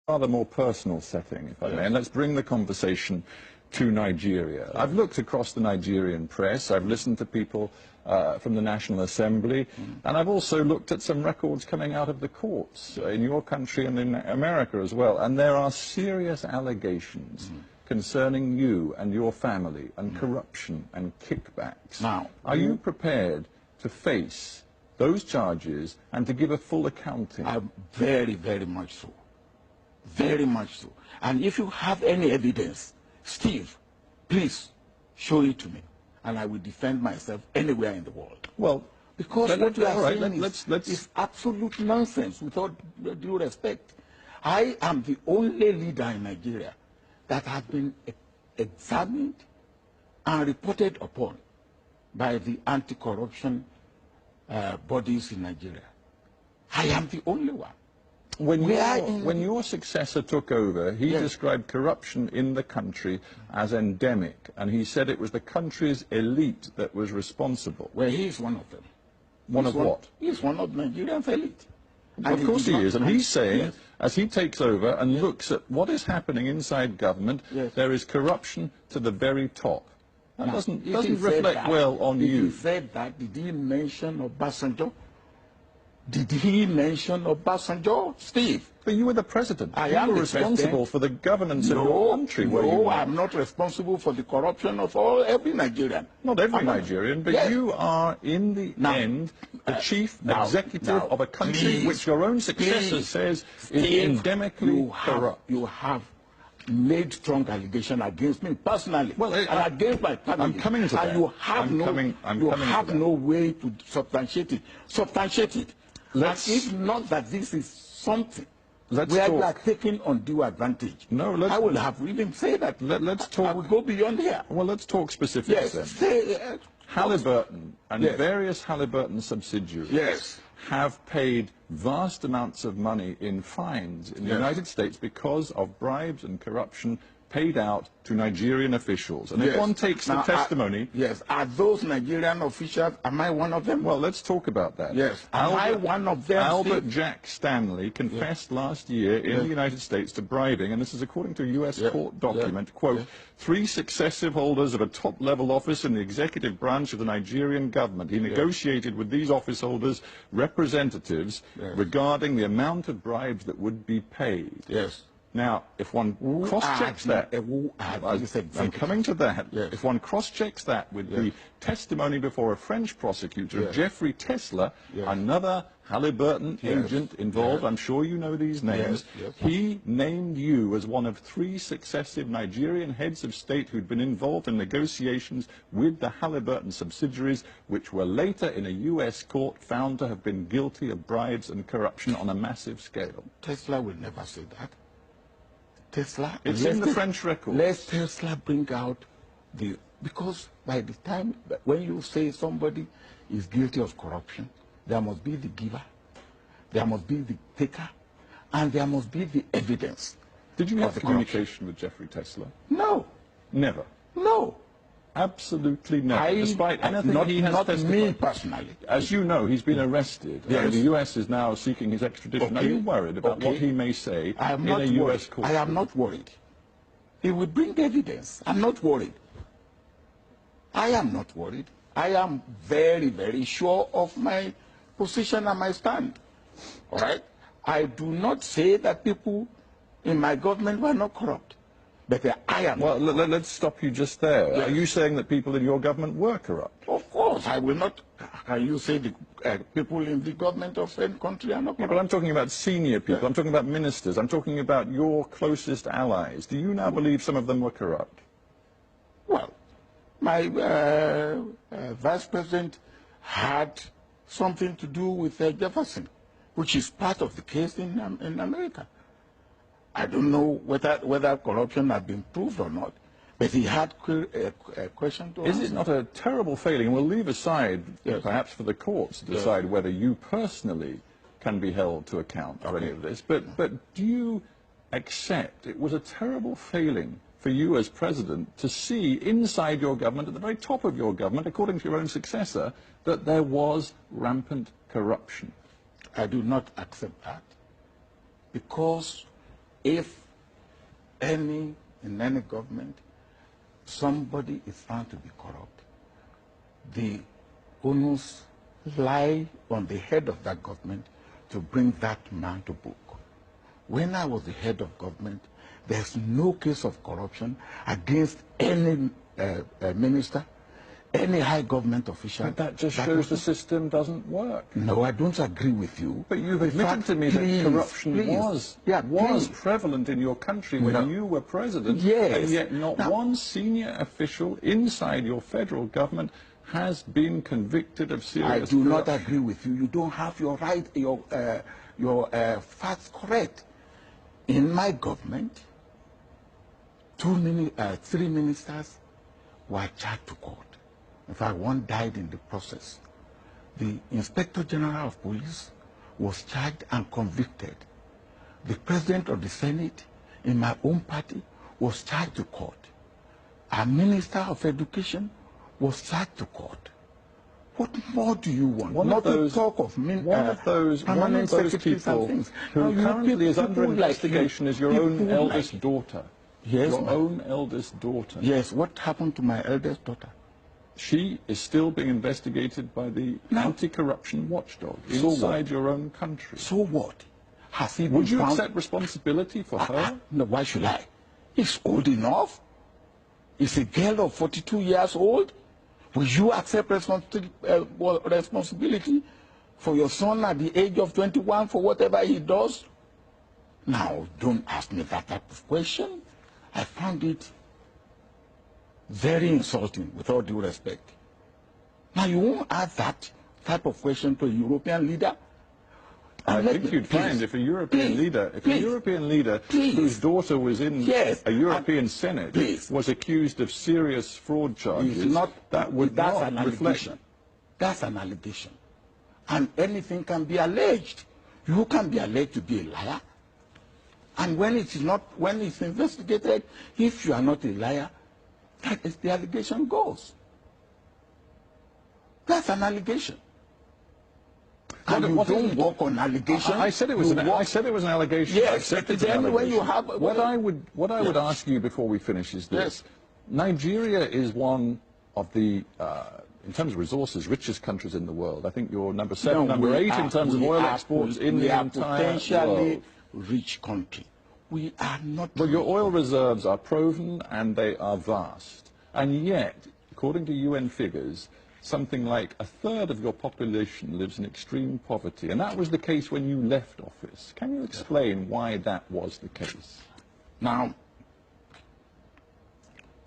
rather more personal setting, if I may, and let's bring the conversation to Nigeria. I've looked across the Nigerian press, I've listened to people from the National Assembly, and I've also looked at some records coming out of the courts in your country and in America as well, and there are serious allegations concerning you and your family and corruption and kickbacks. Now, are you prepared to face those charges and to give a full accounting? Very, very much so. Very much so. And if you have any evidence, Steve, please show it to me, and I will defend myself anywhere in the world. Well, because what you are saying is absolute nonsense, without due respect. I am the only leader in Nigeria that has been examined and reported upon by the anti-corruption bodies in Nigeria. I am the only one. When your successor took over, he described corruption in the country as endemic, and he said it was the country's elite that was responsible. Well, he is one of them. One of what? He is one of Nigeria's elite. Of course he is, and he's saying, as he takes over and looks at what is happening inside government, there is corruption to the very top. That doesn't reflect well on you. He said that. Did he mention Obasanjo? Did he mention Obasanjo, Steve? But you were the president. You were responsible for the governance of your country. No, I'm not responsible for the corruption of every Nigerian. Not every Nigerian, but you are, in the end, the chief executive of a country which your own successor says is endemically corrupt. You have made strong allegation against me personally, and against my family. I'm coming to that. And you have no way to substantiate it. Substantiate it. And if not that this is something where you are taking undue advantage, I will have even said that. Let's talk. I will go beyond here. Well, let's talk specifics then. Halliburton and various Halliburton subsidiaries have paid vast amounts of money in fines in the United States because of bribes and corruption paid out to Nigerian officials. And if one takes the testimony... Are those Nigerian officials, am I one of them? Well, let's talk about that. Am I one of them? Albert Jack Stanley confessed last year in the United States to bribing, and this is according to a U.S. court document, quote, 3 successive holders of a top-level office in the executive branch of the Nigerian government. He negotiated with these office holders representatives regarding the amount of bribes that would be paid. Now, if one cross-checks that, I'm coming to that, if one cross-checks that with the testimony before a French prosecutor, Jeffrey Tesla, another Halliburton agent involved, I'm sure you know these names, he named you as one of 3 successive Nigerian heads of state who'd been involved in negotiations with the Halliburton subsidiaries, which were later in a U.S. court found to have been guilty of bribes and corruption on a massive scale. Tesla will never say that. Tesla, it's in the French record. Let Tesla bring out because by the time when you say somebody is guilty of corruption, there must be the giver, there must be the taker, and there must be the evidence. Did you have communication with Jeffrey Tesla? No. Never? No. Absolutely never. Despite anything he has testified. Not me personally. As you know, he's been arrested. And the U.S. is now seeking his extradition. Are you worried about what he may say in a U.S. court? I am not worried. He will bring evidence. I'm not worried. I am not worried. I am very, very sure of my position and my stand. All right? I do not say that people in my government were not corrupt. But I am. Well, let's stop you just there. Are you saying that people in your government were corrupt? Of course, I will not. Can you say the people in the government of any country are not corrupt? But I'm talking about senior people. I'm talking about ministers. I'm talking about your closest allies. Do you now believe some of them were corrupt? Well, my vice president had something to do with Jefferson, which is part of the case in America. I don't know whether corruption has been proved or not, but he had a question to answer. Is it not a terrible failing? We'll leave aside, perhaps for the courts to decide whether you personally can be held to account for any of this, but do you accept it was a terrible failing for you as president to see inside your government, at the very top of your government, according to your own successor, that there was rampant corruption? I do not accept that, because if in any government, somebody is found to be corrupt, the onus lie on the head of that government to bring that man to book. When I was the head of government, there's no case of corruption against any minister, any high government official. But that just shows the system doesn't work. No, I don't agree with you. But you've admitted to me that corruption was prevalent in your country when you were president, and yet not one senior official inside your federal government has been convicted of serious corruption. I do not agree with you. You don't have your facts correct. In my government, 3 ministers were charged to court. In fact, one died in the process. The Inspector General of Police was charged and convicted. The President of the Senate in my own party was charged to court. A Minister of Education was charged to court. What more do you want? One of those people who currently is under investigation is your own eldest daughter. Yes, your own eldest daughter. Yes, what happened to my eldest daughter? She is still being investigated by the anti-corruption watchdog inside your own country. So what? Has he Would you accept responsibility for her? No, why should I? He's old enough. He's a girl of 42 years old. Will you accept responsibility for your son at the age of 21 for whatever he does? Now, don't ask me that type of question. I found it very insulting, with all due respect. Now, you won't ask that type of question to a European leader? I think you'd find if a European leader, whose daughter was in a European Senate, was accused of serious fraud charges, that would not reflect. That's an allegation. And anything can be alleged. You can be alleged to be a liar. And when it's investigated, if you are not a liar, that is the allegation goes. That's an allegation. And you don't work on allegations. I said it was an allegation. Yes, then when you have what I would ask you before we finish is this: Nigeria is one of the in terms of resources, richest countries in the world. I think you're number 7, number 8 in terms of oil exports in the entire potentially rich country. We are not. Well, your oil reserves are proven and they are vast, and yet, according to UN figures, something like 1/3 of your population lives in extreme poverty, and that was the case when you left office. Can you explain why that was the case? Now,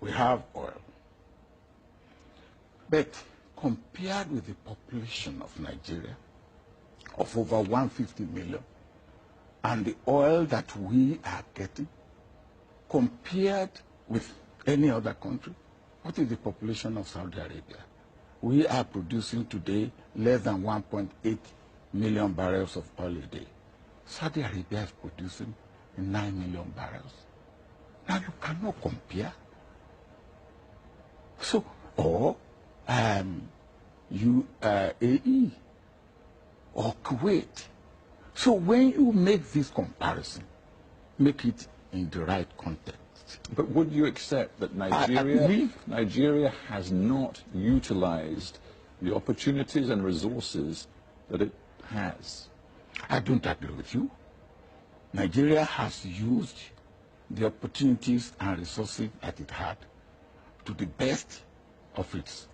we have oil, but compared with the population of Nigeria, of over 150 million, and the oil that we are getting, compared with any other country, what is the population of Saudi Arabia? We are producing today less than 1.8 million barrels of oil a day. Saudi Arabia is producing 9 million barrels. Now you cannot compare. So, or UAE or Kuwait. So when you make this comparison, make it in the right context. But would you accept that Nigeria has not utilized the opportunities and resources that it has? I don't agree with you. Nigeria has used the opportunities and resources that it had to the best of its